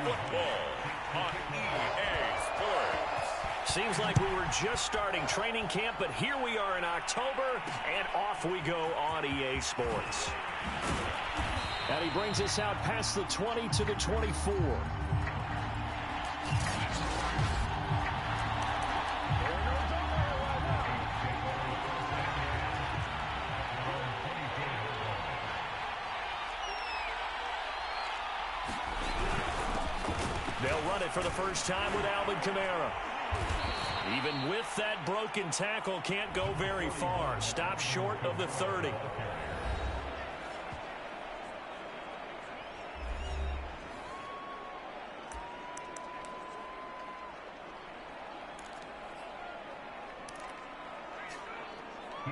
football on EA Sports. Seems like we were just starting training camp, but here we are in October, and off we go on EA Sports. And he brings us out past the 20 to the 24. They'll run it for the first time with Alvin Kamara. Even with that broken tackle, can't go very far. Stops short of the 30.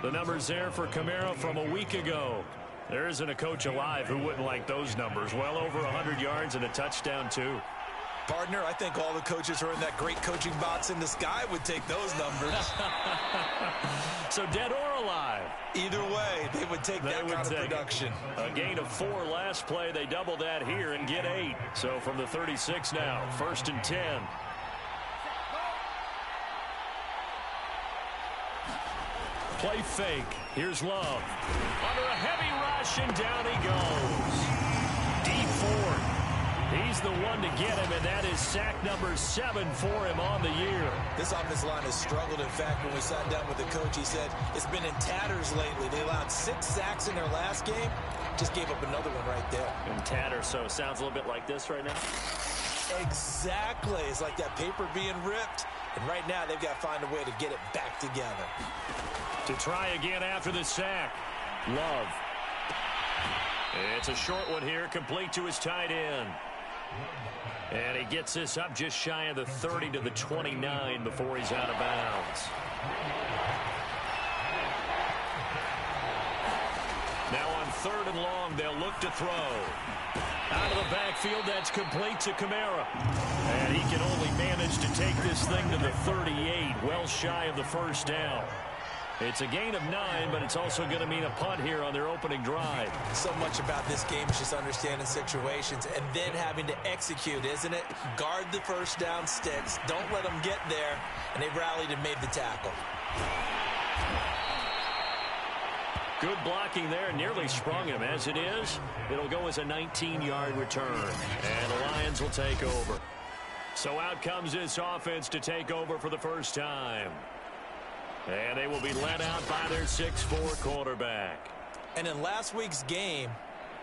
The numbers there for Kamara from a week ago. There isn't a coach alive who wouldn't like those numbers. Well over 100 yards and a touchdown, too. Partner, I think all the coaches who are in that great coaching box in the sky would take those numbers. So dead or alive? Either way, they would take that kind of production. A gain of 4 last play. They double that here and get 8. So from the 36 now, 1st and 10. Play fake. Here's Love. Under a heavy rush, and down he goes. Deep Ford. He's the one to get him, and that is sack number 7 for him on the year. This offensive line has struggled. In fact, when we sat down with the coach, he said it's been in tatters lately. They allowed 6 sacks in their last game. Just gave up another one right there. In tatters, so it sounds a little bit like this right now? Exactly. It's like that paper being ripped. And right now, they've got to find a way to get it back together. To try again after the sack. Love. It's a short one here, complete to his tight end. And he gets this up just shy of the 30 to the 29 before he's out of bounds. Now on 3rd and long, they'll look to throw. Out of the backfield, that's complete to Kamara. And he can only manage to take this thing to the 38, well shy of the first down. It's a gain of 9, but it's also going to mean a punt here on their opening drive. So much about this game is just understanding situations and then having to execute, isn't it? Guard the first down sticks. Don't let them get there. And they rallied and made the tackle. Good blocking there. Nearly sprung him. As it is, it'll go as a 19-yard return. And the Lions will take over. So out comes this offense to take over for the first time. And they will be led out by their 6'4" quarterback. And in last week's game,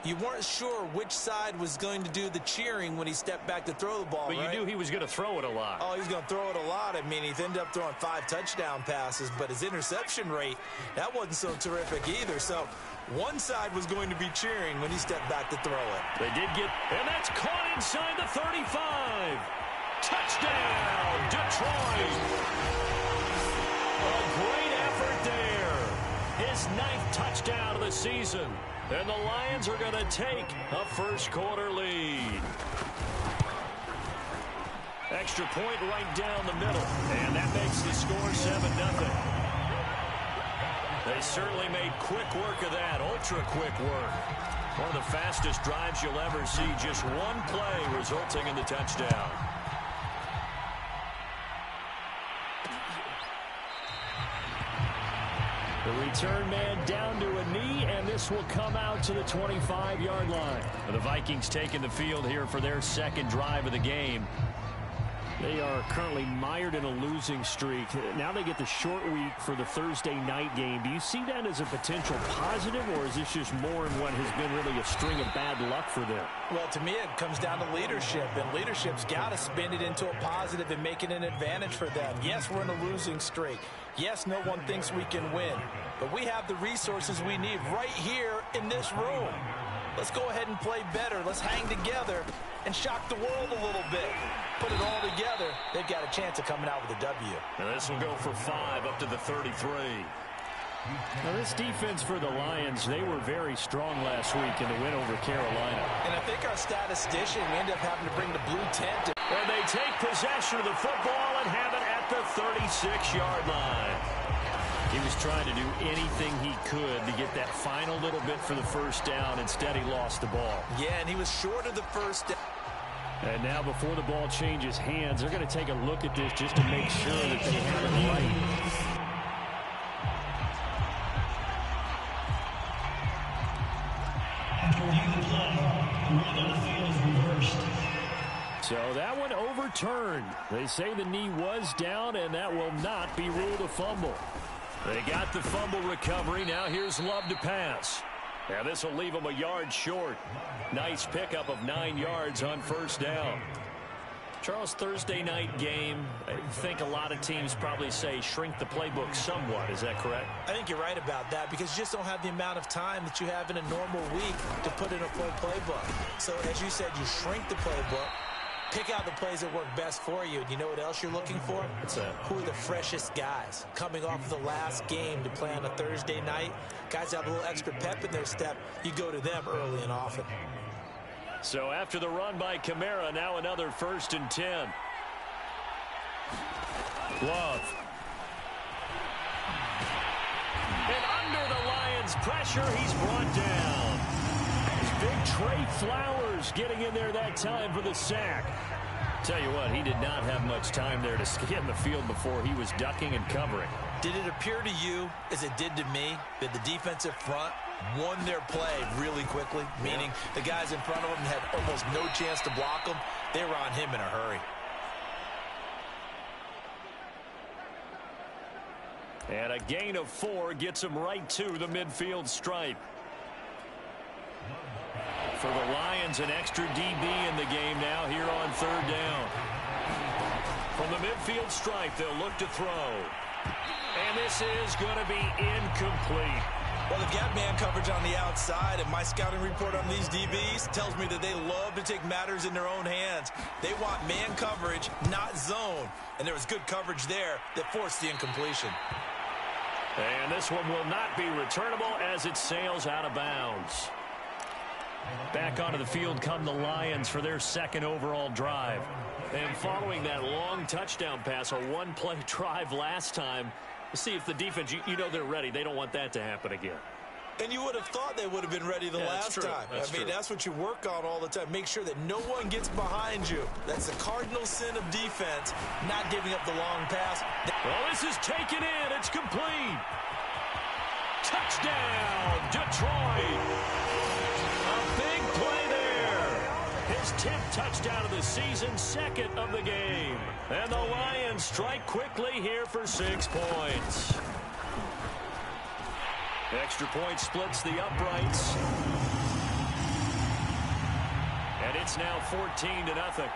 you weren't sure which side was going to do the cheering when he stepped back to throw the ball, but right? You knew he was going to throw it a lot. Oh, he's going to throw it a lot. I mean, he ended up throwing 5 touchdown passes, but his interception rate, that wasn't so terrific either. So one side was going to be cheering when he stepped back to throw it. They did get, and that's caught inside the 35. Touchdown, Detroit. A great effort there. His 9th touchdown of the season. And the Lions are going to take a first-quarter lead. Extra point right down the middle. And that makes the score 7-0. They certainly made quick work of that. Ultra-quick work. One of the fastest drives you'll ever see. Just one play resulting in the touchdown. The return man down to a knee, and this will come out to the 25-yard line. The Vikings taking the field here for their 2nd drive of the game. They are currently mired in a losing streak. Now they get the short week for the Thursday night game. Do you see that as a potential positive, or is this just more in what has been really a string of bad luck for them? Well, to me, it comes down to leadership, and leadership's got to spin it into a positive and make it an advantage for them. Yes, we're in a losing streak. Yes, no one thinks we can win, but we have the resources we need right here in this room. Let's go ahead and play better. Let's hang together and shock the world a little bit. Put it all together. They've got a chance of coming out with a W. And this will go for 5 up to the 33. Now this defense for the Lions, they were very strong last week in the win over Carolina. And I think our statistician, we end up having to bring the blue tent. And they take possession of the football and have it at the 36-yard line. He was trying to do anything he could to get that final little bit for the first down. Instead, he lost the ball. Yeah, and he was short of the first down. And now before the ball changes hands, they're going to take a look at this just to make sure that they have it right. So that one overturned. They say the knee was down, and that will not be ruled a fumble. They got the fumble recovery. Now here's Love to pass. Now this will leave them a yard short. Nice pickup of 9 yards on first down. Charles, Thursday night game, I think a lot of teams probably say shrink the playbook somewhat. Is that correct? I think you're right about that because you just don't have the amount of time that you have in a normal week to put in a full playbook. So as you said, you shrink the playbook. Pick out the plays that work best for you. And you know what else you're looking for? Who are the freshest guys coming off of the last game to play on a Thursday night? Guys have a little extra pep in their step. You go to them early and often. So after the run by Kamara, now another 1st and 10. Love. And under the Lions' pressure, he's brought down. Big Trey Flowers getting in there that time for the sack. Tell you what, he did not have much time there to scan the field before he was ducking and covering. Did it appear to you, as it did to me, that the defensive front won their play really quickly? Meaning the guys in front of them had almost no chance to block them. They were on him in a hurry. And a gain of 4 gets him right to the midfield stripe. For the Lions, an extra DB in the game now here on 3rd down. From the midfield stripe, they'll look to throw. And this is going to be incomplete. Well, they've got man coverage on the outside, and my scouting report on these DBs tells me that they love to take matters in their own hands. They want man coverage, not zone. And there was good coverage there that forced the incompletion. And this one will not be returnable as it sails out of bounds. Back onto the field come the Lions for their 2nd overall drive. And following that long touchdown pass, a 1-play drive last time, we'll see if the defense, you know they're ready. They don't want that to happen again. And you would have thought they would have been ready the last time. That's what you work on all the time. Make sure that no one gets behind you. That's the cardinal sin of defense, not giving up the long pass. Well, this is taken in. It's complete. Touchdown, Detroit. A big play there. His 10th touchdown of the season, 2nd of the game. And the Lions strike quickly here for 6 points. Extra point splits the uprights. And it's now 14-0.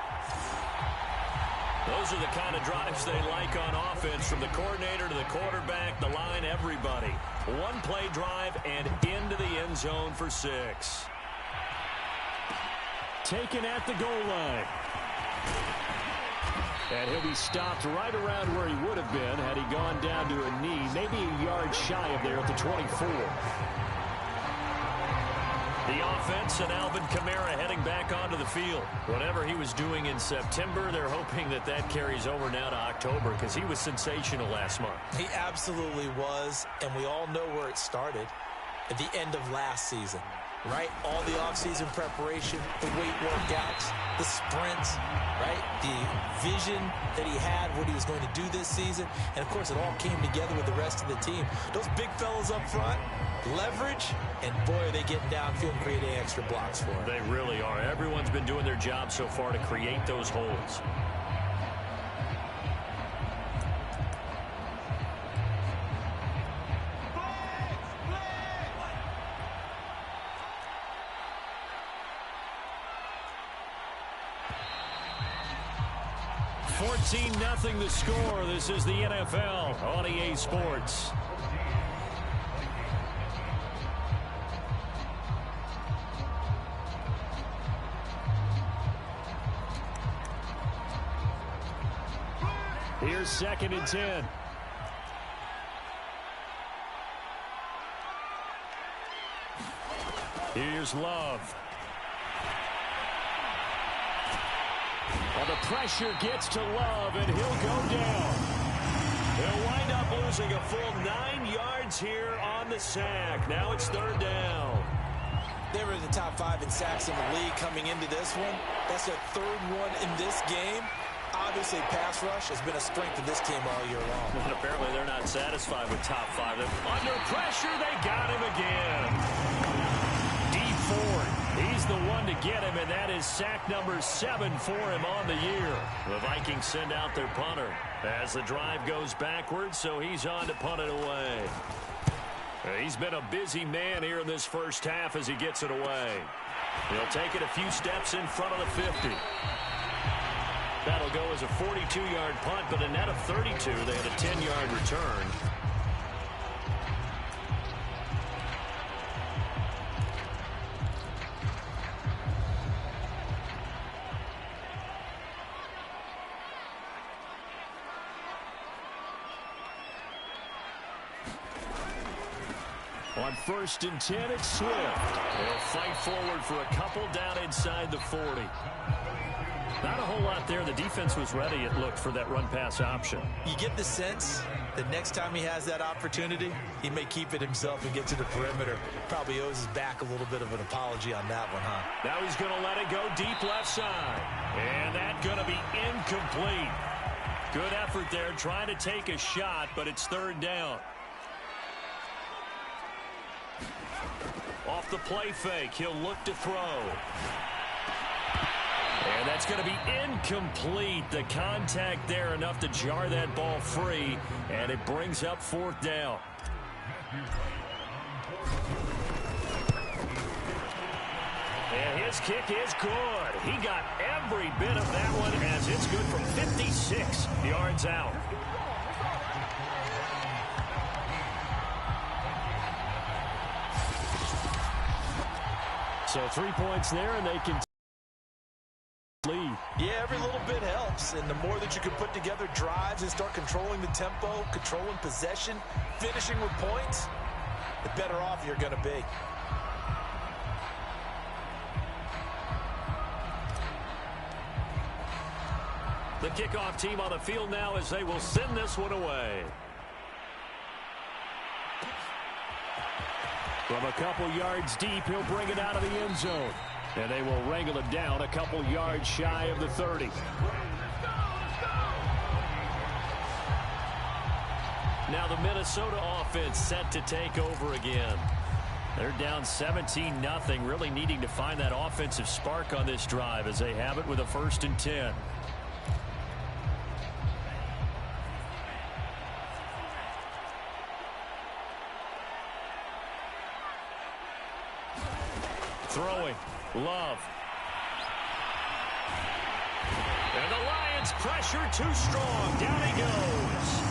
Those are the kind of drives they like on offense, from the coordinator to the quarterback, the line, everybody. 1-play drive and into the end zone for 6. Taken at the goal line. And he'll be stopped right around where he would have been had he gone down to a knee, maybe a yard shy of there at the 24. The offense and Alvin Kamara heading back onto the field. Whatever he was doing in September, they're hoping that that carries over now to October, because he was sensational last month. He absolutely was, and we all know where it started at the end of last season. Right? All the offseason preparation, the weight workouts, the sprints, right? The vision that he had, what he was going to do this season. And, of course, it all came together with the rest of the team. Those big fellas up front, leverage, and, boy, are they getting downfield and creating extra blocks for him. They really are. Everyone's been doing their job so far to create those holes. Nothing the score. This is the NFL on EA Sports. Here's 2nd and 10. Here's Love. Well, the pressure gets to Love, and he'll go down. He'll wind up losing a full 9 yards here on the sack. Now it's 3rd down. They were in the top 5 in sacks in the league coming into this one. That's their 3rd one in this game. Obviously, pass rush has been a strength of this team all year long. And apparently they're not satisfied with top 5. Under pressure, they got him again. D Ford, he's the one to get him, and that is sack number 7 for him on the year. The Vikings send out their punter as the drive goes backwards, so he's on to punt it away. He's been a busy man here in this first half as he gets it away. He'll take it a few steps in front of the 50. That'll go as a 42-yard punt, but a net of 32. They had a 10-yard return. On 1st and 10, it's Swift. They'll fight forward for a couple down inside the 40. Not a whole lot there. The defense was ready, it looked, for that run-pass option. You get the sense that next time he has that opportunity, he may keep it himself and get to the perimeter. Probably owes his back a little bit of an apology on that one, huh? Now he's going to let it go deep left side. And that's going to be incomplete. Good effort there, trying to take a shot, but it's 3rd down. Off the play fake, he'll look to throw. And that's going to be incomplete. The contact there enough to jar that ball free, and it brings up 4th down. And his kick is good. He got every bit of that one as it's good from 56 yards out. So 3 points there, and they can lead. Yeah, every little bit helps, and the more that you can put together drives and start controlling the tempo, controlling possession, finishing with points, the better off you're going to be. The kickoff team on the field now as they will send this one away. From a couple yards deep, he'll bring it out of the end zone. And they will wrangle it down a couple yards shy of the 30. Now the Minnesota offense set to take over again. They're down 17-0, really needing to find that offensive spark on this drive as they have it with a 1st and 10. Throwing. Love. And the Lions pressure too strong. Down he goes.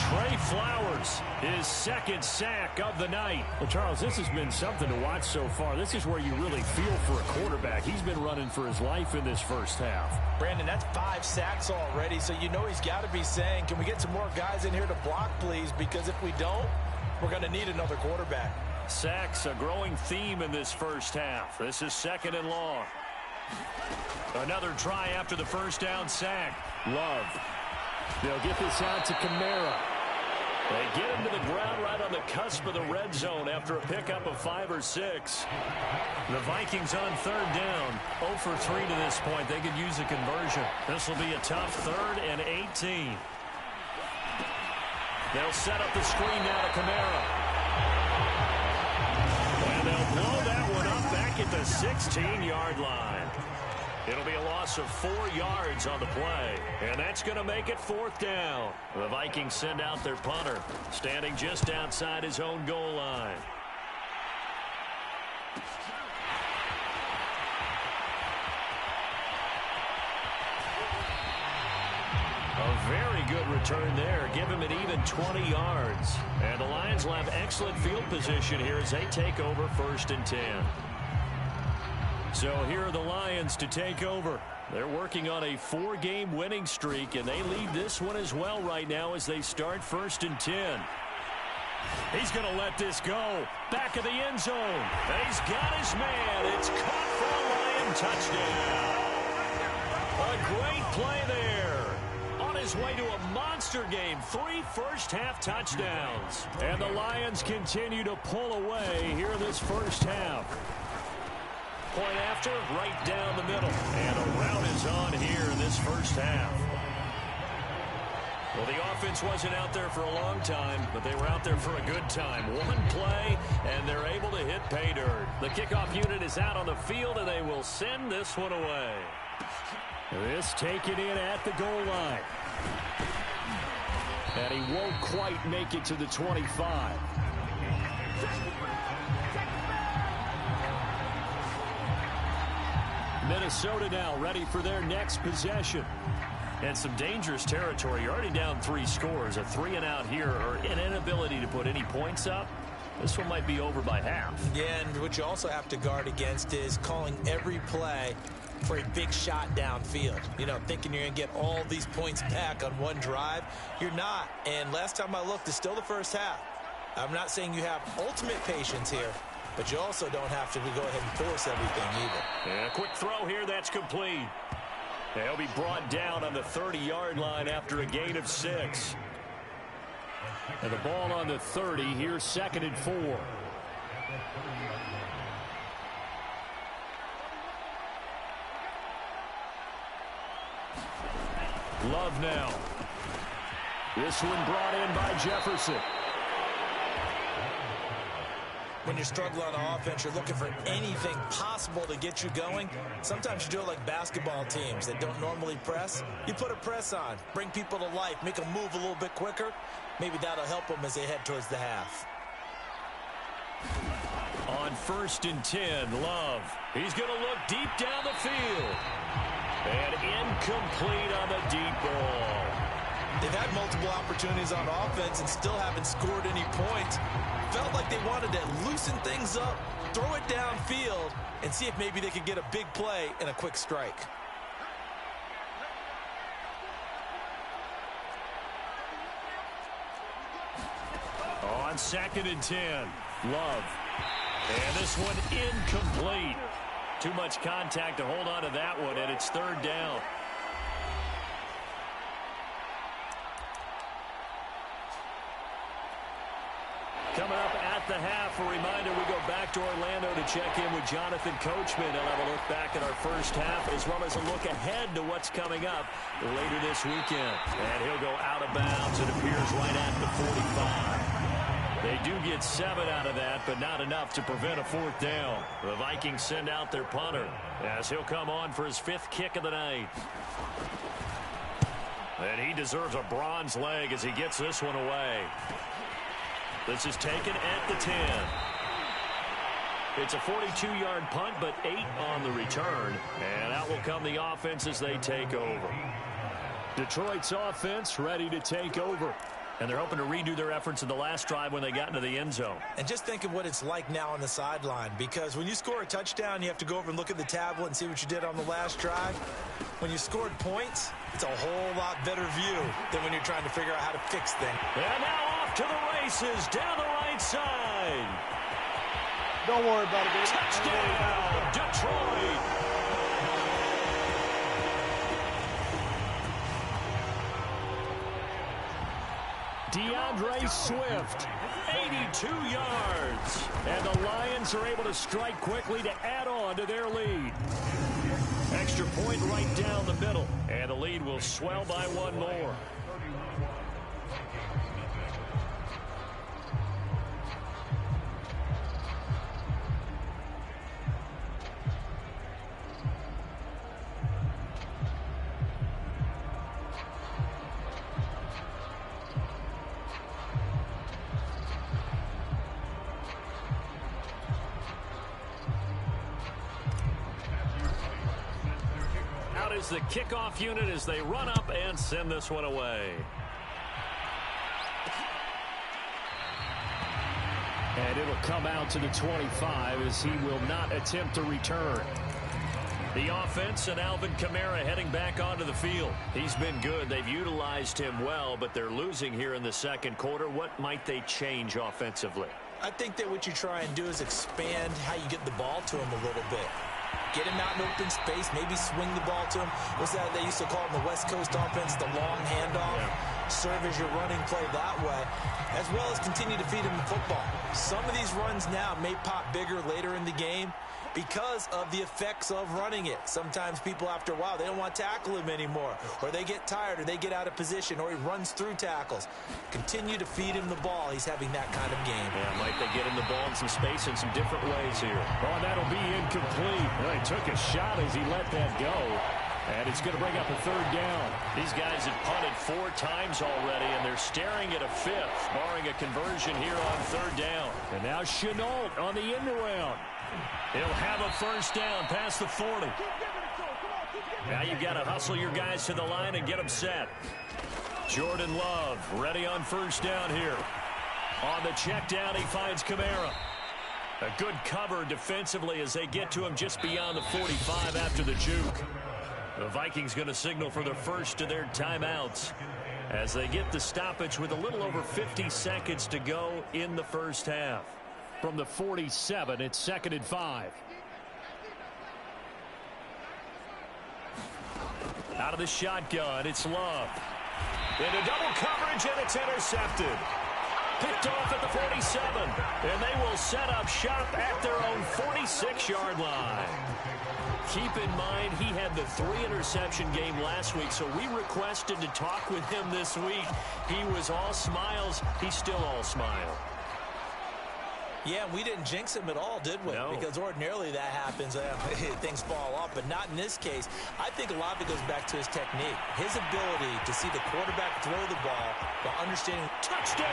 Trey Flowers, his 2nd sack of the night. Well, Charles, this has been something to watch so far. This is where you really feel for a quarterback. He's been running for his life in this first half. Brandon, that's 5 sacks already, so you know he's got to be saying, can we get some more guys in here to block, please? Because if we don't, we're going to need another quarterback. Sacks, a growing theme in this first half. This is 2nd and long. Another try after the 1st down sack. Love. They'll get this out to Kamara. They get him to the ground right on the cusp of the red zone after a pickup of 5 or 6. The Vikings on 3rd down. 0 for 3 to this point. They could use a conversion. This will be a tough 3rd and 18. They'll set up the screen now to Kamara. And they'll blow that one up back at the 16-yard line. It'll be a loss of 4 yards on the play, and that's going to make it 4th down. The Vikings send out their punter, standing just outside his own goal line. A very good return there. Give him an even 20 yards. And the Lions will have excellent field position here as they take over 1st and 10. So here are the Lions to take over. They're working on a 4-game winning streak, and they lead this one as well right now as they start 1st and 10. He's going to let this go. Back of the end zone. And he's got his man. It's caught for a Lion touchdown. A great play there. On his way to a monster game. 3 first-half touchdowns. And the Lions continue to pull away here in this first half. Point after, right down the middle. And a rout is on here in this first half. Well, the offense wasn't out there for a long time, but they were out there for a good time. One play, and they're able to hit pay dirt. The kickoff unit is out on the field, and they will send this one away. This taken in at the goal line. And he won't quite make it to the 25. Minnesota now ready for their next possession. And some dangerous territory. You're already down 3 scores. A 3-and-out here, or an inability to put any points up. This one might be over by half. Yeah, and what you also have to guard against is calling every play for a big shot downfield. You know, thinking you're going to get all these points back on one drive. You're not. And last time I looked, it's still the first half. I'm not saying you have ultimate patience here, but you also don't have to go ahead and force everything either. And a quick throw here, that's complete. He'll be brought down on the 30-yard line after a gain of 6. And the ball on the 30, here's 2nd and 4. Love now. This one brought in by Jefferson. When you're struggling on offense, you're looking for anything possible to get you going. Sometimes you do it like basketball teams that don't normally press. You put a press on, bring people to life, make them move a little bit quicker. Maybe that'll help them as they head towards the half. On 1st and 10, Love. He's going to look deep down the field. And incomplete on the deep ball. They've had multiple opportunities on offense and still haven't scored any points. Felt like they wanted to loosen things up, throw it downfield, and see if maybe they could get a big play and a quick strike. On 2nd and 10, Love. And this one incomplete. Too much contact to hold on to that one, and it's 3rd down. Coming up at the half, a reminder, we go back to Orlando to check in with Jonathan Coachman. He'll have a look back at our first half, as well as a look ahead to what's coming up later this weekend. And he'll go out of bounds, it appears, right at the 45. They do get 7 out of that, but not enough to prevent a 4th down. The Vikings send out their punter as he'll come on for his 5th kick of the night. And he deserves a bronze leg as he gets this one away. This is taken at the 10. It's a 42-yard punt, but 8 on the return. And out will come the offense as they take over. Detroit's offense ready to take over. And they're hoping to redo their efforts in the last drive when they got into the end zone. And just think of what it's like now on the sideline, because when you score a touchdown, you have to go over and look at the tablet and see what you did on the last drive. When you scored points, it's a whole lot better view than when you're trying to figure out how to fix things. And now off to the races down the right side. Don't worry about it, baby. Touchdown, Detroit. DeAndre Swift, 82 yards. And the Lions are able to strike quickly to add on to their lead. Extra point right down the middle. And the lead will swell by 1 more. The kickoff unit as they run up and send this one away. And it'll come out to the 25 as he will not attempt to return. The offense and Alvin Kamara heading back onto the field. He's been good. They've utilized him well, but they're losing here in the second quarter. What might they change offensively? I think that what you try and do is expand how you get the ball to him a little bit. Get him out in open space, maybe swing the ball to him. What's that they used to call in the West Coast offense, the long handoff? Yeah. Serve as your running play that way, as well as continue to feed him the football. Some of these runs now may pop bigger later in the game, because of the effects of running it. Sometimes people, after a while, they don't want to tackle him anymore, or they get tired, or they get out of position, or he runs through tackles. Continue to feed him the ball. He's having that kind of game. Yeah, might they get him the ball in some space in some different ways here. Oh, that'll be incomplete. Well, he took a shot as he let that go. And it's going to bring up a third down. These guys have punted 4 times already, and they're staring at a 5th, barring a conversion here on third down. And now Chenault on the end around. He'll have a first down past the 40. Now you've got to hustle your guys to the line and get them set. Jordan Love ready on first down here. On the check down, he finds Kamara. A good cover defensively as they get to him just beyond the 45 after the juke. The Vikings going to signal for the first of their timeouts as they get the stoppage with a little over 50 seconds to go in the first half. From the 47, it's 2nd and 5. Out of the shotgun, it's Love. Into double coverage, and it's intercepted. Picked off at the 47, and they will set up shop at their own 46-yard line. Keep in mind, he had the 3-interception game last week, so we requested to talk with him this week. He was all smiles. He's still all smile. Yeah, we didn't jinx him at all, did we? No. Because ordinarily that happens. Things fall off, but not in this case. I think a lot of it goes back to his technique. His ability to see the quarterback throw the ball while understanding. Touchdown!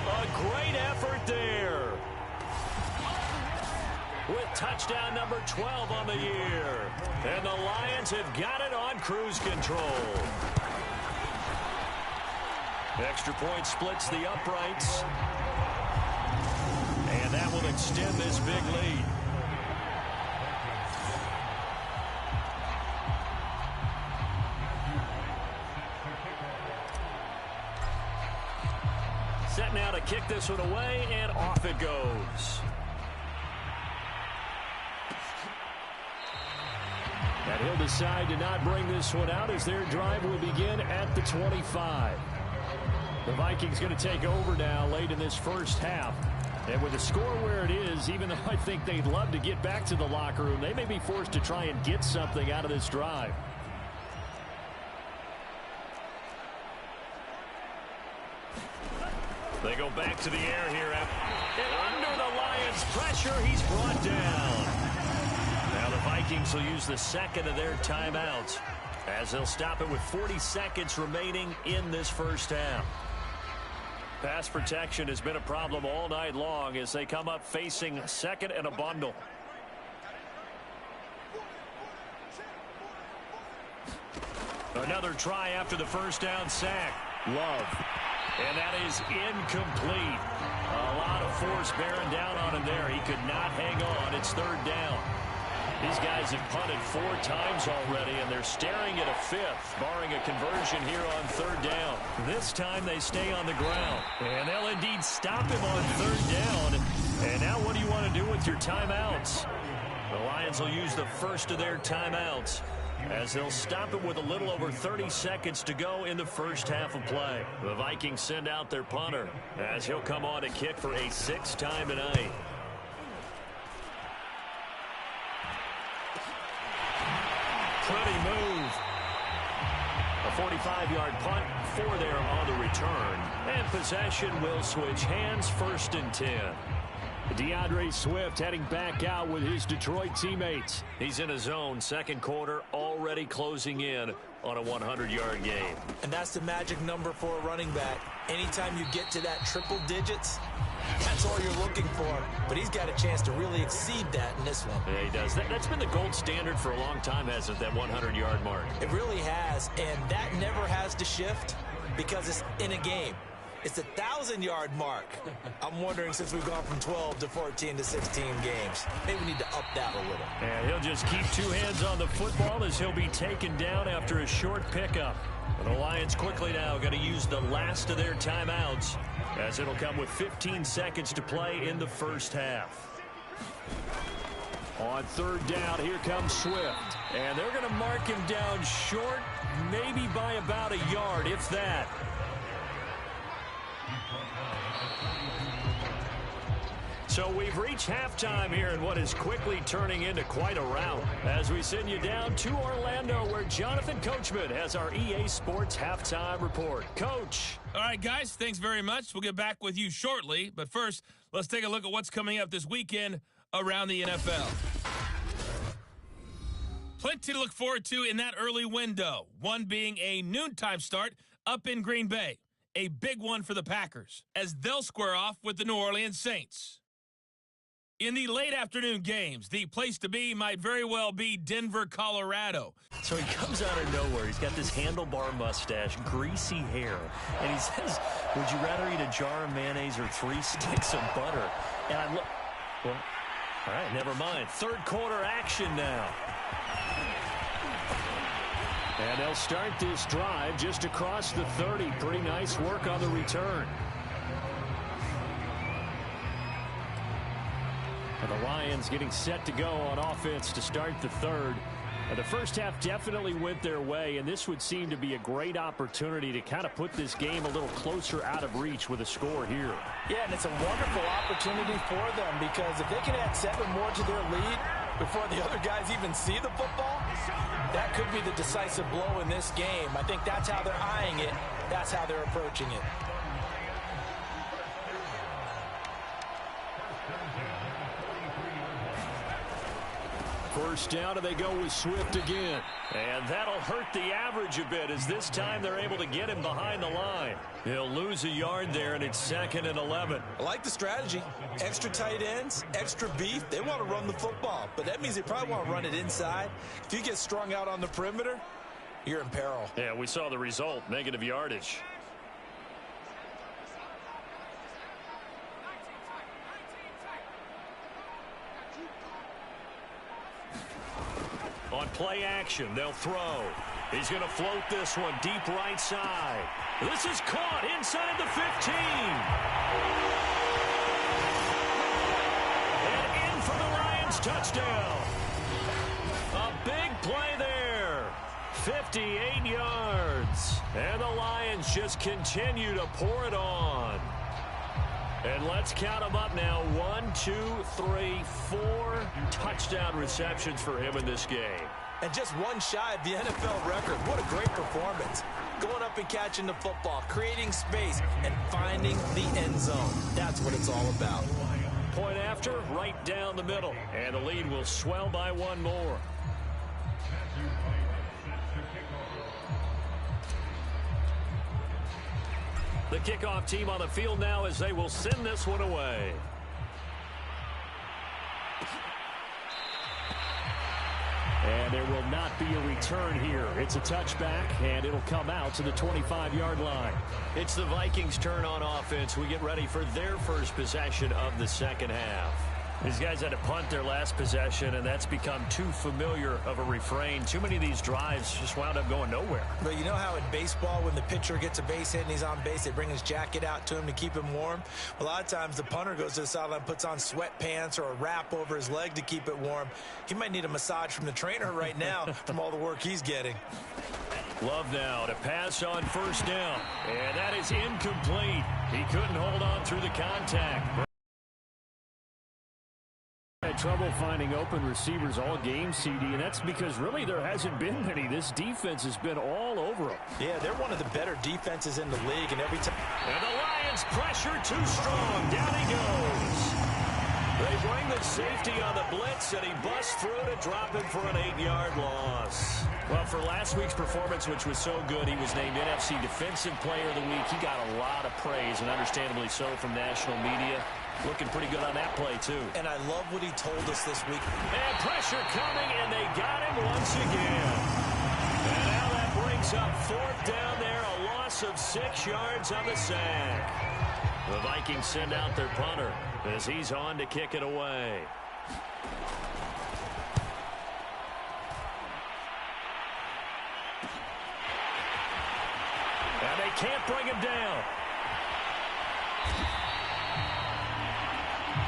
A great effort there. With touchdown number 12 on the year. And the Lions have got it on cruise control. Extra point splits the uprights. And that will extend this big lead. Set now to kick this one away, and off it goes. And he'll decide to not bring this one out as their drive will begin at the 25. The Vikings going to take over now late in this first half. And with the score where it is, even though I think they'd love to get back to the locker room, they may be forced to try and get something out of this drive. They go back to the air here. And under the Lions' pressure, he's brought down. Now the Vikings will use the second of their timeouts as they'll stop it with 40 seconds remaining in this first half. Pass protection has been a problem all night long as they come up facing second and a bundle. Another try after the first down sack. Love. And that is incomplete. A lot of force bearing down on him there. He could not hang on. It's third down. These guys have punted 4 times already, and they're staring at a 5th, barring a conversion here on third down. This time they stay on the ground, and they'll indeed stop him on third down. And now what do you want to do with your timeouts? The Lions will use the first of their timeouts as they'll stop it with a little over 30 seconds to go in the first half of play. The Vikings send out their punter as he'll come on to kick for a 6th time tonight. Pretty move. A 45-yard punt for there on the return. And possession will switch hands, 1st and 10. DeAndre Swift heading back out with his Detroit teammates. He's in his own second quarter, already closing in on a 100-yard game. And that's the magic number for a running back. Anytime you get to that triple digits, that's all you're looking for. But he's got a chance to really exceed that in this one. Yeah, he does. That's been the gold standard for a long time, hasn't it, that 100-yard mark? It really has, and that never has to shift because it's in a game. It's a 1,000-yard mark. I'm wondering, since we've gone from 12 to 14 to 16 games, maybe we need to up that a little. And he'll just keep 2 hands on the football as he'll be taken down after a short pickup. And the Lions quickly now going to use the last of their timeouts as it'll come with 15 seconds to play in the first half. On third down, here comes Swift. And they're going to mark him down short, maybe by about a yard, if that. So we've reached halftime here in what is quickly turning into quite a rout as we send you down to Orlando where Jonathan Coachman has our EA Sports Halftime Report. Coach. All right, guys, thanks very much. We'll get back with you shortly. But first, let's take a look at what's coming up this weekend around the NFL. Plenty to look forward to in that early window. One being a noontime start up in Green Bay. A big one for the Packers as they'll square off with the New Orleans Saints. In the late afternoon games, the place to be might very well be Denver, Colorado. So he comes out of nowhere. He's got this handlebar mustache, greasy hair, and he says, would you rather eat a jar of mayonnaise or 3 sticks of butter? And I look, well, all right, never mind. Third quarter action now. And they'll start this drive just across the 30. Pretty nice work on the return. And the Lions getting set to go on offense to start the third. And the first half definitely went their way, and this would seem to be a great opportunity to kind of put this game a little closer out of reach with a score here. Yeah, and it's a wonderful opportunity for them because if they can add 7 more to their lead before the other guys even see the football, that could be the decisive blow in this game. I think that's how they're eyeing it. That's how they're approaching it. First down, and they go with Swift again. And that'll hurt the average a bit as this time they're able to get him behind the line. He'll lose a yard there, and it's 2nd and 11. I like the strategy. Extra tight ends, extra beef. They want to run the football, but that means they probably want to run it inside. If you get strung out on the perimeter, you're in peril. Yeah, we saw the result, negative yardage. On play action, they'll throw. He's going to float this one deep right side. This is caught inside the 15. And in for the Lions touchdown. A big play there. 58 yards. And the Lions just continue to pour it on. And let's count them up now. 1, 2, 3, 4 touchdown receptions for him in this game. And just one shy of the NFL record. What a great performance. Going up and catching the football, creating space, and finding the end zone. That's what it's all about. Point after, right down the middle. And the lead will swell by 1 more. The kickoff team on the field now as they will send this one away. And there will not be a return here. It's a touchback, and it'll come out to the 25-yard line. It's the Vikings' turn on offense. We get ready for their first possession of the second half. These guys had to punt their last possession, and that's become too familiar of a refrain. Too many of these drives just wound up going nowhere. But you know how in baseball, when the pitcher gets a base hit and he's on base, they bring his jacket out to him to keep him warm? A lot of times the punter goes to the sideline, puts on sweatpants or a wrap over his leg to keep it warm. He might need a massage from the trainer right now from all the work he's getting. Love now to pass on first down. And that is incomplete. He couldn't hold on through the contact. Had trouble finding open receivers all game, CD, and that's because really there hasn't been many. This defense has been all over them. Yeah, they're one of the better defenses in the league, and every time. And the Lions pressure too strong. Down he goes. They bring the safety on the blitz, and he busts through to drop him for an 8-yard loss. Well, for last week's performance, which was so good, he was named NFC Defensive Player of the Week. He got a lot of praise, and understandably so, from national media. Looking pretty good on that play, too. And I love what he told us this week. And pressure coming, and they got him once again. And now that brings up 4th down there, a loss of 6 yards on the sack. The Vikings send out their punter as he's on to kick it away. And they can't bring him down.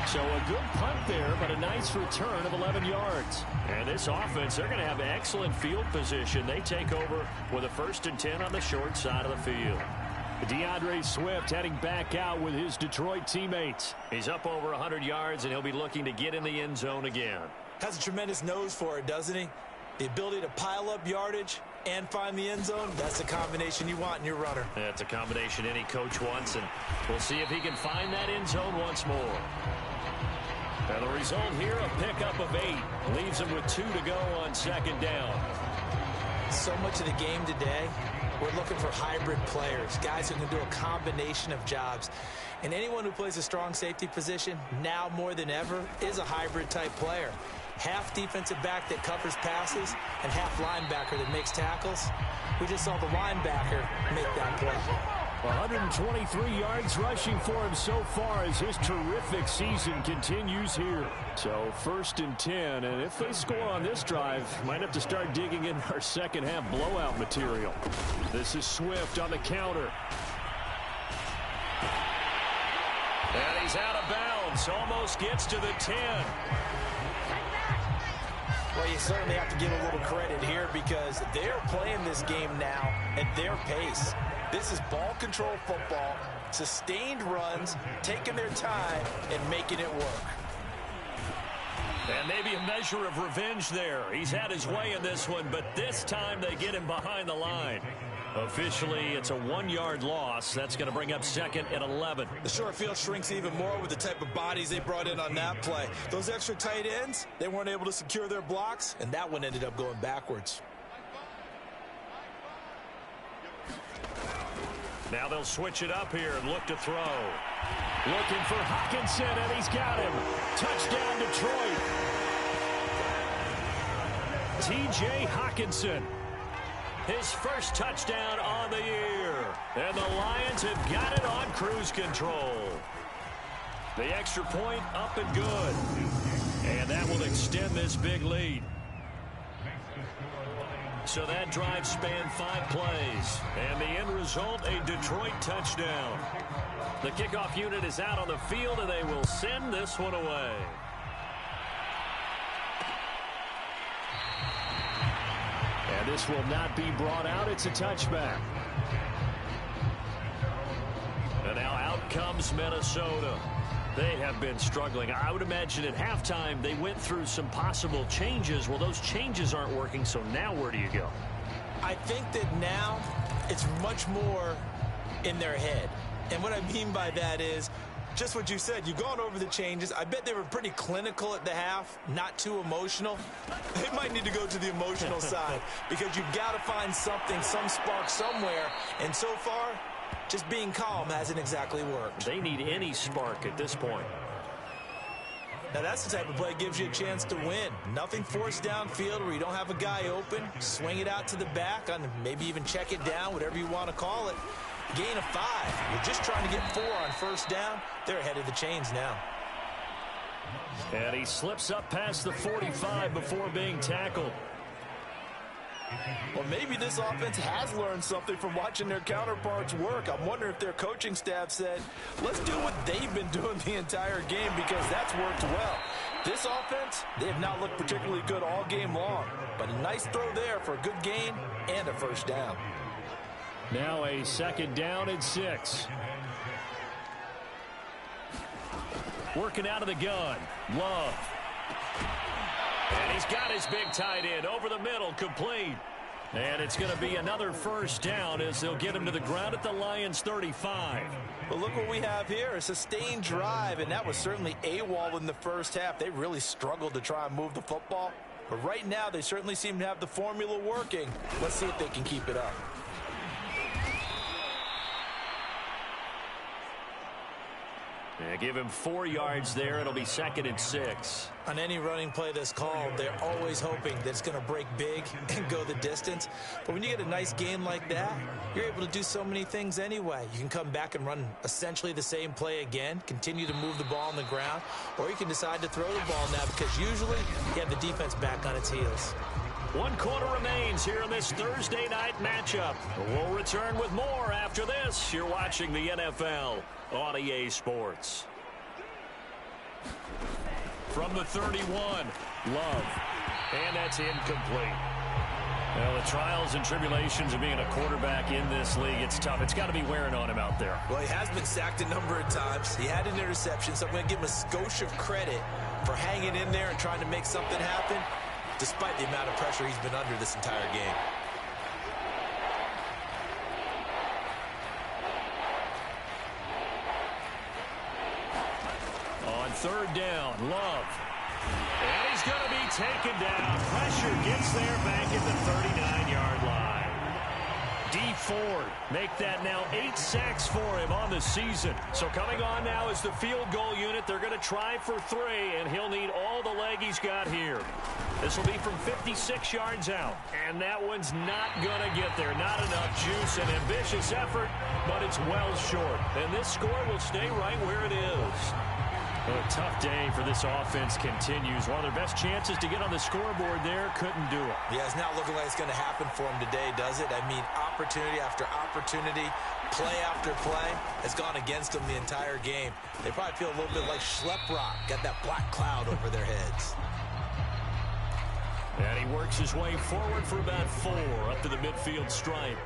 So a good punt there, but a nice return of 11 yards. And this offense, they're going to have excellent field position. They take over with a 1st and 10 on the short side of the field. DeAndre Swift heading back out with his Detroit teammates. He's up over 100 yards, and he'll be looking to get in the end zone again. Has a tremendous nose for it, doesn't he? The ability to pile up yardage and find the end zone, that's the combination you want in your runner. That's a combination any coach wants, and we'll see if he can find that end zone once more. Now the result here, a pickup of 8. Leaves him with 2 to go on second down. So much of the game today, we're looking for hybrid players, guys who can do a combination of jobs. And anyone who plays a strong safety position, now more than ever, is a hybrid type player. Half defensive back that covers passes and half linebacker that makes tackles. We just saw the linebacker make that play. 123 yards rushing for him so far as his terrific season continues here. So 1st and 10, and if they score on this drive, might have to start digging in our second half blowout material. This is Swift on the counter. And he's out of bounds, almost gets to the 10. Well, you certainly have to give a little credit here because they're playing this game now at their pace. This is ball control football, sustained runs, taking their time, and making it work. And maybe a measure of revenge there. He's had his way in this one, but this time they get him behind the line. Officially, it's a 1-yard loss. That's going to bring up 2nd and 11. The short field shrinks even more with the type of bodies they brought in on that play. Those extra tight ends, they weren't able to secure their blocks, and that one ended up going backwards. Now they'll switch it up here and look to throw. Looking for Hockenson, and he's got him. Touchdown, Detroit. T.J. Hockenson. His first touchdown on the year. And the Lions have got it on cruise control. The extra point up and good. And that will extend this big lead. So that drive spanned 5 plays. And the end result, a Detroit touchdown. The kickoff unit is out on the field, and they will send this one away. And this will not be brought out. It's a touchback. And now out comes Minnesota. They have been struggling. I would imagine at halftime they went through some possible changes. Well, those changes aren't working, so now where do you go? I think that now it's much more in their head. And what I mean by that is just what you said. You've gone over the changes. I bet they were pretty clinical at the half, not too emotional. They might need to go to the emotional side because you've got to find something, some spark somewhere. And so far, just being calm hasn't exactly worked. They need any spark at this point. Now that's the type of play that gives you a chance to win. Nothing forced downfield where you don't have a guy open. Swing it out to the back, on maybe even check it down, whatever you want to call it. Gain of 5. You're just trying to get 4 on first down. They're ahead of the chains now. And he slips up past the 45 before being tackled. Well, maybe this offense has learned something from watching their counterparts work. I'm wondering if their coaching staff said, let's do what they've been doing the entire game because that's worked well. This offense, they have not looked particularly good all game long, but a nice throw there for a good gain and a first down. Now a 2nd down and 6. Working out of the gun. Love. And he's got his big tight end over the middle, complete. And it's going to be another first down as they'll get him to the ground at the Lions' 35. But look what we have here, a sustained drive, and that was certainly AWOL in the first half. They really struggled to try and move the football. But right now, they certainly seem to have the formula working. Let's see if they can keep it up. Yeah, give him 4 yards there. It'll be 2nd and 6. On any running play that's called, they're always hoping that it's going to break big and go the distance. But when you get a nice game like that, you're able to do so many things anyway. You can come back and run essentially the same play again, continue to move the ball on the ground, or you can decide to throw the ball now because usually you have the defense back on its heels. 1 quarter remains here in this Thursday night matchup. We'll return with more after this. You're watching the NFL on EA Sports. From the 31, Love. And that's incomplete. Well, the trials and tribulations of being a quarterback in this league, it's tough. It's got to be wearing on him out there. Well, he has been sacked a number of times. He had an interception, so I'm going to give him a skosh of credit for hanging in there and trying to make something happen, despite the amount of pressure he's been under this entire game. On third down, Love. And he's going to be taken down. Pressure gets there back at the 39-yard line. D Ford make that now 8 sacks for him on the season. So coming on now is the field goal unit. They're going to try for 3, and he'll need all the leg he's got here. This will be from 56 yards out. And that one's not going to get there. Not enough juice. An ambitious effort, but it's well short. And this score will stay right where it is. Well, a tough day for this offense continues. One of their best chances to get on the scoreboard there, couldn't do it. Yeah, it's not looking like it's going to happen for him today, does it? I mean, opportunity after opportunity, play after play has gone against them the entire game. They probably feel a little bit like Schleprock, got that black cloud over their heads. And he works his way forward for about 4 up to the midfield stripe.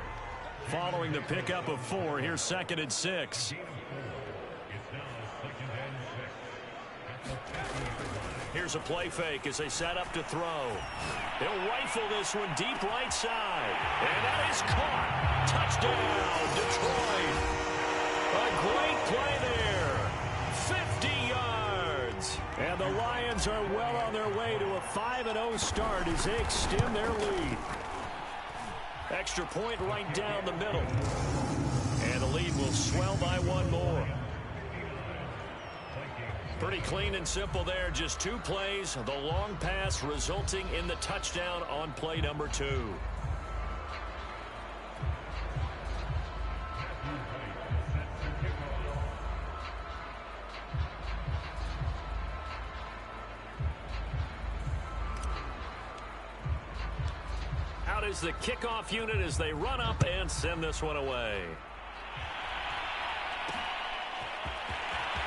Following the pickup of 4, here's 2nd and 6. Here's a play fake as they set up to throw. They'll rifle this one deep right side. And that is caught. Touchdown, Detroit. A great play there. 50 yards. And the Lions are well on their way to a 5-0 start as they extend their lead. Extra point right down the middle. And the lead will swell by 1 more. Pretty clean and simple there. Just 2 plays. The long pass resulting in the touchdown on play number 2. Out is the kickoff unit as they run up and send this one away.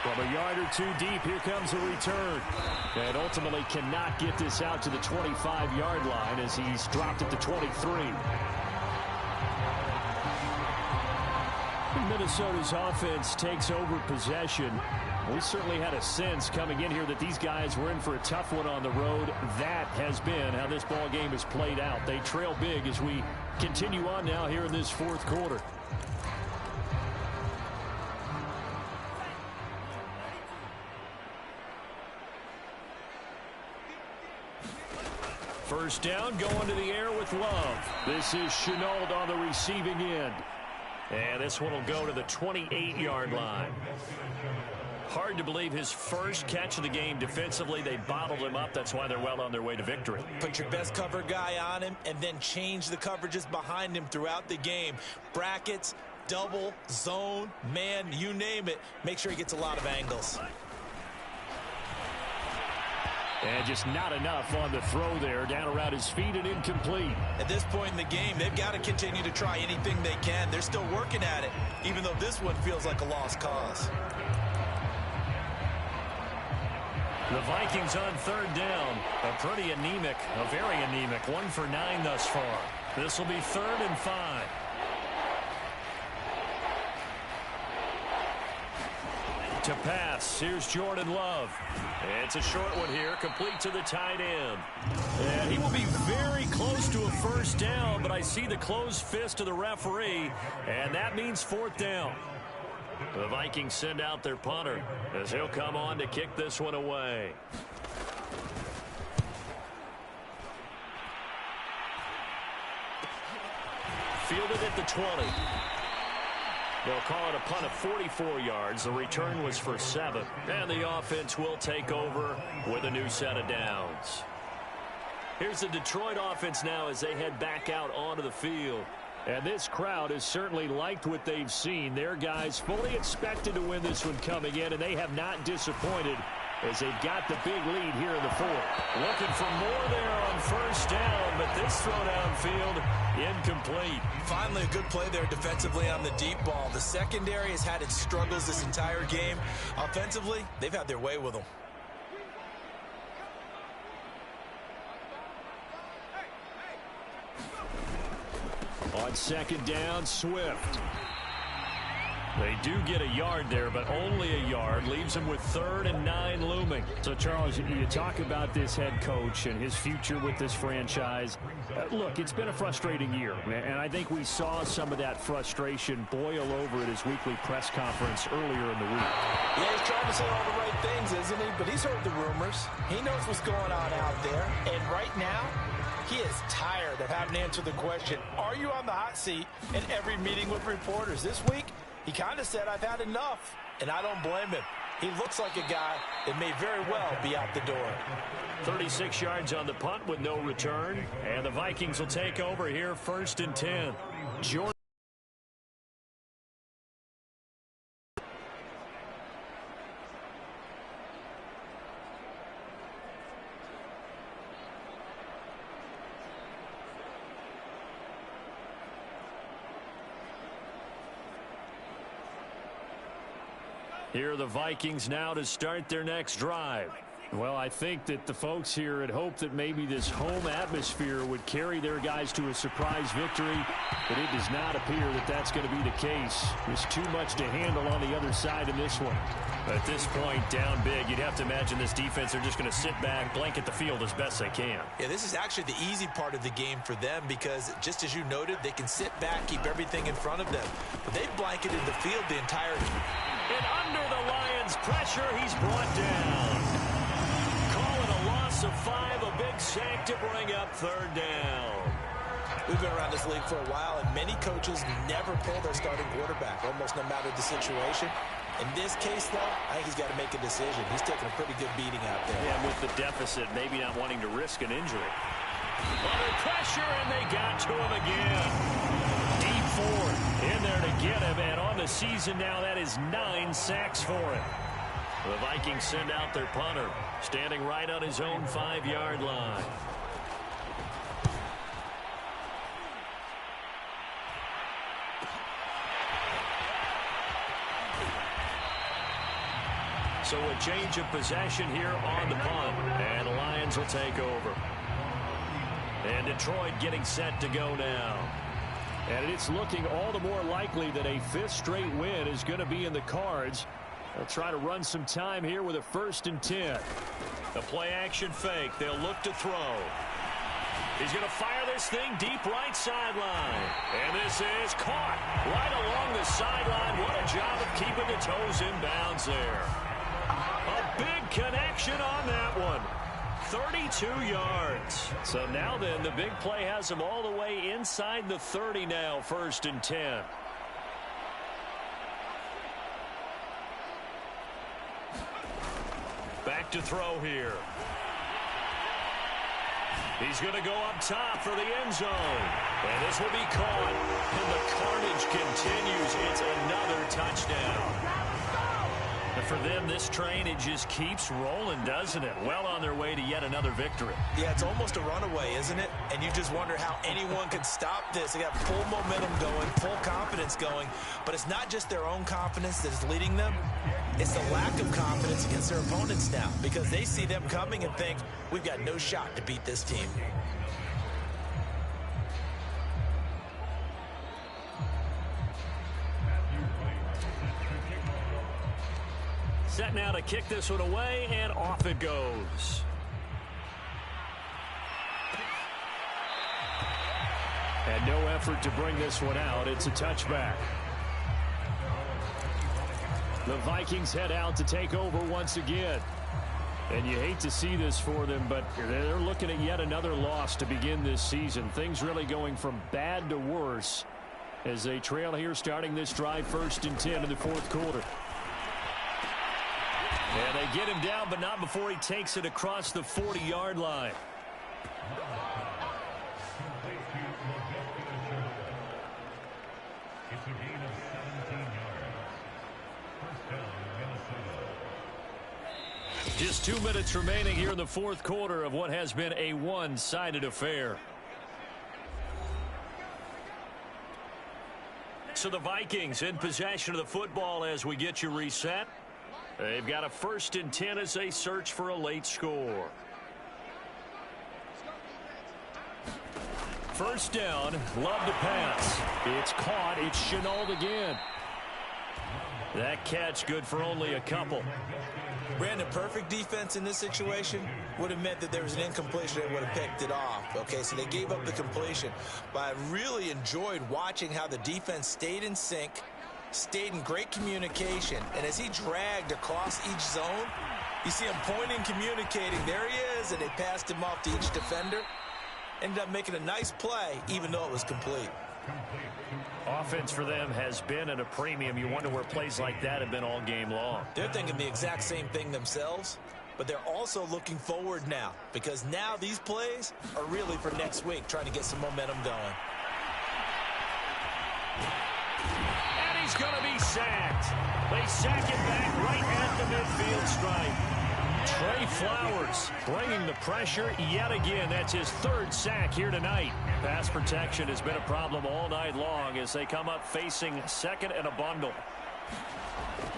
From a yard or 2 deep, here comes a return. And ultimately cannot get this out to the 25-yard line as he's dropped at the 23. Minnesota's offense takes over possession. We certainly had a sense coming in here that these guys were in for a tough one on the road. That has been how this ball game has played out. They trail big as we continue on now here in this 4th quarter. First down, going to the air with Love. This is Chenault on the receiving end. And this one will go to the 28-yard line. Hard to believe his first catch of the game defensively. They bottled him up. That's why they're well on their way to victory. Put your best cover guy on him and then change the coverages behind him throughout the game. Brackets, double, zone, man, you name it. Make sure he gets a lot of angles. And just not enough on the throw there. Down around his feet and incomplete. At this point in the game, they've got to continue to try anything they can. They're still working at it, even though this one feels like a lost cause. The Vikings on 3rd down. A pretty anemic, a very anemic 1 for 9 thus far. This will be 3rd and 5. To pass, here's Jordan Love. It's a short one here, complete to the tight end. And he will be very close to a first down, but I see the closed fist of the referee, and that means 4th down. The Vikings send out their punter as he'll come on to kick this one away. Fielded at the 20. They'll call it a punt of 44 yards. The return was for 7. And the offense will take over with a new set of downs. Here's the Detroit offense now as they head back out onto the field. And this crowd has certainly liked what they've seen. Their guys fully expected to win this one coming in, and they have not disappointed as they've got the big lead here in the 4th. Looking for more there on first down, but this throw downfield incomplete. Finally, a good play there defensively on the deep ball. The secondary has had its struggles this entire game. Offensively, they've had their way with them. On second down, Swift. They do get a yard there, but only a yard. Leaves them with 3rd and 9 looming. So, Charles, you talk about this head coach and his future with this franchise. Look, it's been a frustrating year, and I think we saw some of that frustration boil over at his weekly press conference earlier in the week. Yeah, he's trying to say all the right things, isn't he? But he's heard the rumors. He knows what's going on out there. And right now, he is tired of having to answer the question, are you on the hot seat in every meeting with reporters? This week, he kind of said, I've had enough, and I don't blame him. He looks like a guy that may very well be out the door. 36 yards on the punt with no return, and the Vikings will take over here 1st and 10. Jordan. Here are the Vikings now to start their next drive. Well, I think that the folks here had hoped that maybe this home atmosphere would carry their guys to a surprise victory, but it does not appear that that's going to be the case. There's too much to handle on the other side in this one. At this point, down big, you'd have to imagine this defense are just going to sit back, blanket the field as best they can. Yeah, this is actually the easy part of the game for them because, just as you noted, they can sit back, keep everything in front of them. But they've blanketed the field the entire game. And under the Lions' pressure, he's brought down. Call it a loss of 5, a big sack to bring up 3rd down. We've been around this league for a while, and many coaches never pull their starting quarterback, almost no matter the situation. In this case, though, I think he's got to make a decision. He's taking a pretty good beating out there. Yeah, with the deficit, maybe not wanting to risk an injury. Under pressure, and they got to him again. Deep forward, in there to get him, and on the season now, that is 9 sacks for him. The Vikings send out their punter, standing right on his own 5-yard line. So a change of possession here on the punt, and the Lions will take over. And Detroit getting set to go now. And it's looking all the more likely that a 5th straight win is going to be in the cards. They'll try to run some time here with a 1st and 10. The play-action fake. They'll look to throw. He's going to fire this thing deep right sideline. And this is caught right along the sideline. What a job of keeping the toes in bounds there. A big connection on that one. 32 yards. So now then, the big play has them all the way inside the 30 now, 1st and 10. Back to throw here. He's going to go up top for the end zone. And this will be caught. And the carnage continues. It's another touchdown. For them, this train, it just keeps rolling, doesn't it? Well on their way to yet another victory. Yeah, it's almost a runaway, isn't it? And you just wonder how anyone could stop this. They got full momentum going, full confidence going. But it's not just their own confidence that is leading them. It's the lack of confidence against their opponents now because they see them coming and think, we've got no shot to beat this team. Set now to kick this one away, and off it goes. And no effort to bring this one out. It's a touchback. The Vikings head out to take over once again. And you hate to see this for them, but they're looking at yet another loss to begin this season. Things really going from bad to worse as they trail here starting this drive 1st and 10 in the 4th quarter. And they get him down, but not before he takes it across the 40-yard line. It's a gain of 17 yards. First down, Minnesota. Just 2 minutes remaining here in the 4th quarter of what has been a one-sided affair. So the Vikings in possession of the football as we get you reset. They've got a 1st and 10 as they search for a late score. First down, Love to pass. It's caught. It's Chenault again. That catch good for only a couple. Brandon, perfect defense in this situation would have meant that there was an incompletion that would have picked it off. Okay, so they gave up the completion. But I really enjoyed watching how the defense stayed in sync, stayed in great communication. And as he dragged across each zone, you see him pointing, communicating. There he is, and they passed him off to each defender. Ended up making a nice play, even though it was complete. Offense for them has been at a premium. You wonder where plays like that have been all game long. They're thinking the exact same thing themselves, but they're also looking forward now, because now these plays are really for next week, trying to get some momentum going. And he's going to be sacked. They sack him back right at the midfield stripe. Trey Flowers bringing the pressure yet again. That's his third sack here tonight. Pass protection has been a problem all night long as they come up facing second and a bundle.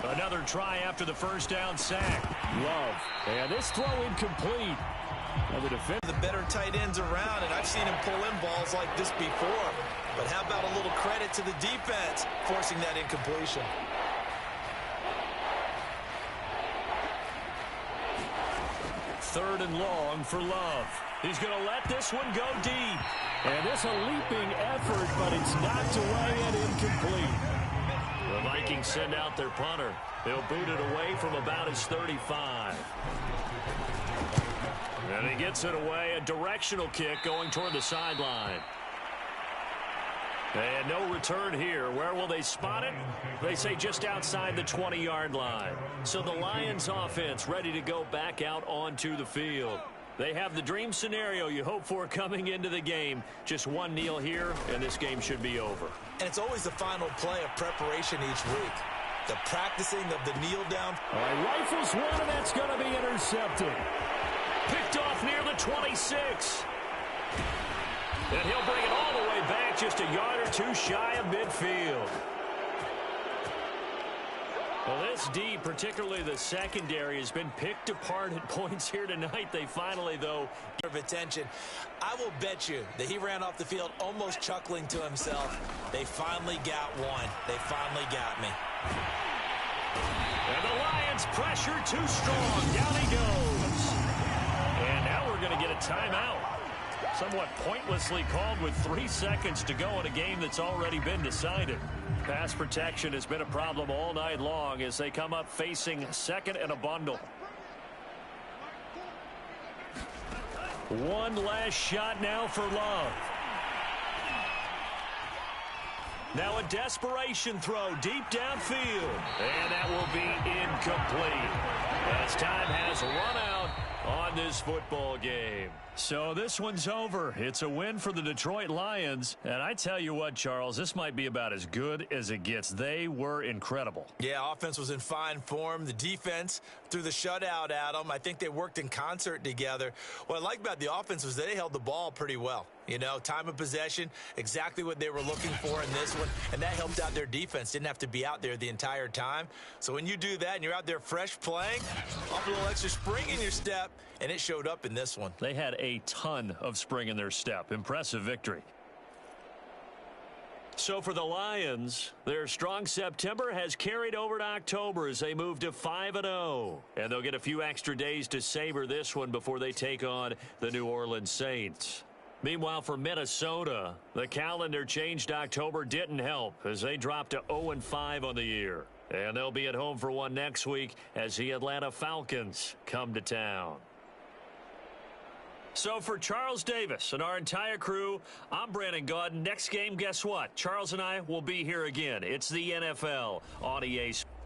Another try after the first down sack. Love. And this throw incomplete. The better tight ends around, and I've seen him pull in balls like this before. But how about a little credit to the defense forcing that incompletion? Third and long for Love. He's going to let this one go deep. And it's a leaping effort, but it's knocked away and incomplete. The Vikings send out their punter. They'll boot it away from about his 35. And he gets it away. A directional kick going toward the sideline. And no return here. Where will they spot it? They say just outside the 20-yard line. So the Lions offense ready to go back out onto the field. They have the dream scenario you hope for coming into the game. Just one kneel here, and this game should be over. And it's always the final play of preparation each week. The practicing of the kneel down. All right, rifles one, and that's going to be intercepted. Picked off near the 26. And he'll bring it all the way back, just a yard or two shy of midfield. Well, this D, particularly the secondary, has been picked apart at points here tonight. They finally, though, of attention. I will bet you that he ran off the field almost chuckling to himself. They finally got one. They finally got me. And the Lions pressure too strong. Down he goes. And now we're going to get a timeout. Somewhat pointlessly called with 3 seconds to go in a game that's already been decided. Pass protection has been a problem all night long as they come up facing second and a bundle. One last shot now for Love. Now a desperation throw deep downfield. And that will be incomplete as time has run out on this football game. So this one's over. It's a win for the Detroit Lions. And I tell you what, Charles, this might be about as good as it gets. They were incredible. Yeah, offense was in fine form. The defense threw the shutout at them. I think they worked in concert together. What I like about the offense was they held the ball pretty well. You know, time of possession, exactly what they were looking for in this one. And that helped out their defense. Didn't have to be out there the entire time. So when you do that and you're out there fresh playing, off a little extra spring in your step, and it showed up in this one. They had a ton of spring in their step. Impressive victory. So for the Lions, their strong September has carried over to October as they move to 5-0. And they'll get a few extra days to savor this one before they take on the New Orleans Saints. Meanwhile, for Minnesota, the calendar change to October didn't help as they dropped to 0-5 on the year. And they'll be at home for one next week as the Atlanta Falcons come to town. So for Charles Davis and our entire crew, I'm Brandon Gaudin. Next game, guess what? Charles and I will be here again. It's the NFL on EA Sports.